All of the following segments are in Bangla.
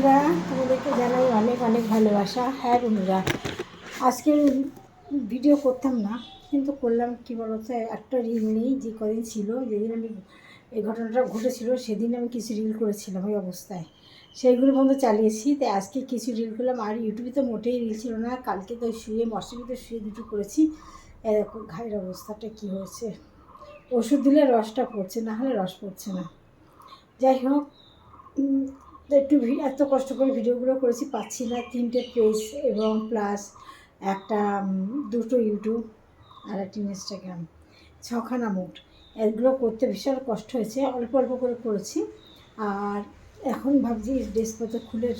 বন্ধুরা, তোমাদেরকে জানাই অনেক অনেক ভালোবাসা। হ্যাঁ বন্ধুরা, আজকে ভিডিও করতাম না, কিন্তু করলাম। কি বলতো, একটা রিল নেই। যে কদিন ছিল, যেদিন আমি এই ঘটনাটা ঘটেছিল, সেদিন আমি কিছু রিল করেছিলাম ওই অবস্থায়। সেইগুলো বন্ধু চালিয়েছি। তাই আজকে কিছু রিল করলাম। আর ইউটিউবে তো মোটেই রিল ছিল না। কালকে তো শুয়ে মশারিতে শুয়ে দুটো করেছি। দেখো ঘায়ের অবস্থাটা কী হয়েছে। ওষুধ দিলে রসটা পড়ছে, না হলে রস পড়ছে না। যাই হোক, একটু এত কষ্ট করে ভিডিওগুলো করেছি, পাচ্ছি না। 3টে পেজ এবং প্লাস একটা দুটো ইউটিউব আর একটা ইনস্টাগ্রাম, 6খানা মোট। এগুলো করতে ভীষণ কষ্ট হয়েছে। অল্প অল্প করে করেছি। আর এখন ভাবছি ড্রেসপত্র খুলে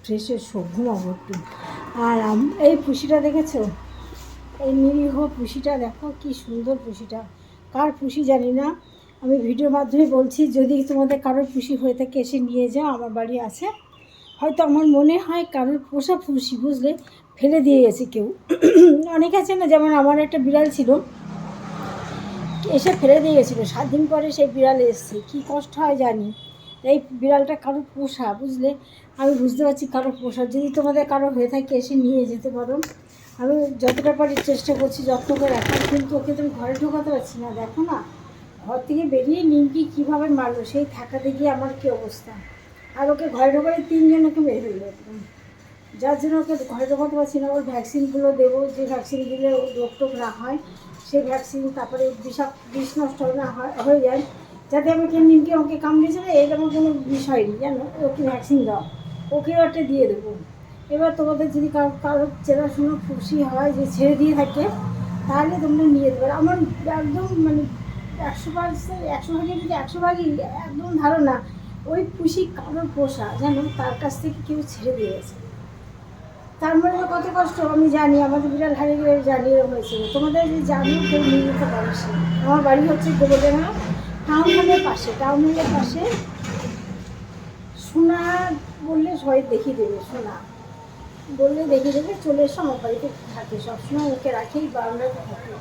ফ্রেশে ঘুমাবো একটু। আর এই পুষিটা দেখেছো? এই নিরীহ পুষিটা দেখো, কি সুন্দর পুষিটা। কার পুষি জানি না। আমি ভিডিওর মাধ্যমে বলছি, যদি তোমাদের কারোর পুষি হয়ে থাকে এসে নিয়ে যাও, আমার বাড়ি আছে। হয়তো আমার মনে হয় কারোর পোষা পুষি, বুঝলে, ফেলে দিয়ে গেছে কেউ। অনেক আছে না, যেমন আমার একটা বিড়াল ছিল, এসে ফেলে দিয়ে গেছিলো। 7 দিন পরে সেই বিড়াল এসছে। কী কষ্ট হয় জানি। এই বিড়ালটা কারোর পোষা, বুঝলে। আমি বুঝতে পারছি কারোর পোষা। যদি তোমাদের কারো হয়ে থাকে এসে নিয়ে যেতে পারো। আমি যতটা পারি চেষ্টা করছি যত্ন করে রাখার, কিন্তু ওকে তুমি ঘরে ঢোকাতে পারছি না। দেখো না, ঘর থেকে বেরিয়ে নিমকি কীভাবে মারলো, সেই থাকাতে গিয়ে আমার কী অবস্থা। আর ওকে ঘরে ঢোকালে 3 জন ওকে মেরে ফেলবে একদম। যার জন্য ওকে ঘরে ঢোকাতে পারছি না। ওর ভ্যাকসিনগুলো দেবো, যে ভ্যাকসিন দিলে ওর রোগ টোগ না হয় সেই ভ্যাকসিন। তারপরে বিষ নষ্ট না হয়ে যায়, যাতে আমাকে নিমকি আমাকে কামড়িয়েছে না, এটা আমার কোনো বিষয় নেই, জানো। ওকে ভ্যাকসিন দাও, ওকেও একটা দিয়ে দেবো। এবার তোমাদের যদি কারোর চেনাশোনা খুশি হয় যে ছেড়ে দিয়ে থাকে, তাহলে তোমরা নিয়ে দেবে। আমার একদম মানে 100%, 100 ভাগের যদি 100 ভাগই একদম ধারণা, ওই পুষি কারোর পোষা, জানো, তার কাছ থেকে কেউ ছেড়ে দিয়েছে। তার মানে কত কষ্ট আমি জানি। আমাদের বিড়াল হারিয়ে গেলে জানি এরকম হয়েছিল। তোমাদের যদি জানি, কেউ নিয়ে যেতে পারো। আমার বাড়ি হচ্ছে গোবরডাঙ্গা, টাউন হলের পাশে। টাউন হলের পাশে সোনা বললে সবাই দেখিয়ে দেবে। সোনা বললে দেখিয়ে দেবে। চলে এসো, আমার বাড়িতে থাকে সবসময়। ওকে রাখেই বারান্দাতে থাকে।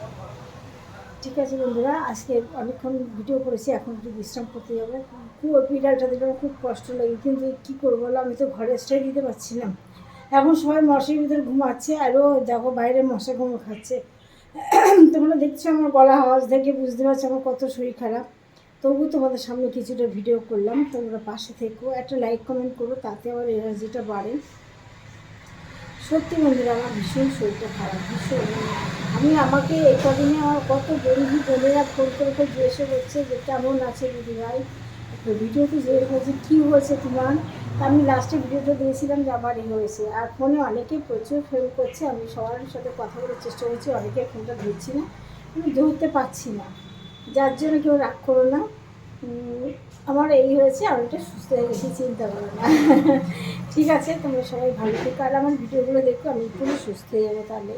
ঠিক আছে বন্ধুরা, আজকে অনেকক্ষণ ভিডিও করেছি, এখন একটু বিশ্রাম করতে যাবো। খুব বিড়ালটা দিলে আমার খুব কষ্ট লাগে, কিন্তু কী করবো বলো, আমি তো ঘরে স্টে দিতে পারছি না। এখন সবাই মশারির ভিতরে ঘুমাচ্ছে, আরও দেখো বাইরে মশা ঘুমো খাচ্ছে। তোমরা দেখছো আমার গলা আওয়াজ থেকে বুঝতে পারছো আমার কত শরীর খারাপ। তবু তোমাদের সামনে কিছুটা ভিডিও করলাম। তোমরা পাশে থেকো, একটা লাইক কমেন্ট করো, তাতে আমার এনার্জিটা বাড়ে। সত্যি বন্ধুরা, আমার ভীষণ শরীরটা খারাপ, ভীষণ। আমাকে এই কদিনে আমার কত বন্ধু বোনেরা ফোন করে জিজ্ঞাসা করছে যে কেমন আছে দিদিভাই। ভিডিওতে যে হয়েছে, কী হয়েছে তোমার। আমি লাস্টে ভিডিওটা দিয়েছিলাম যে আমার হয়েছে। আর ফোনে অনেকে প্রচুর ফোন করছে, আমি সবার সাথে কথা বলার চেষ্টা করছি, অনেকে ফোনটা ধরছি না, আমি ধরতে পারছি না। যার জন্য কেউ রাগ করো না। আমার এই হয়েছে, অনেকটা সুস্থ হয়ে গেছি, চিন্তা করো না। ঠিক আছে, তোমরা সবাই ভালো থেকো, আর আমার ভিডিওগুলো দেখো, আমি পুরো সুস্থ হয়ে যাবো তাহলে।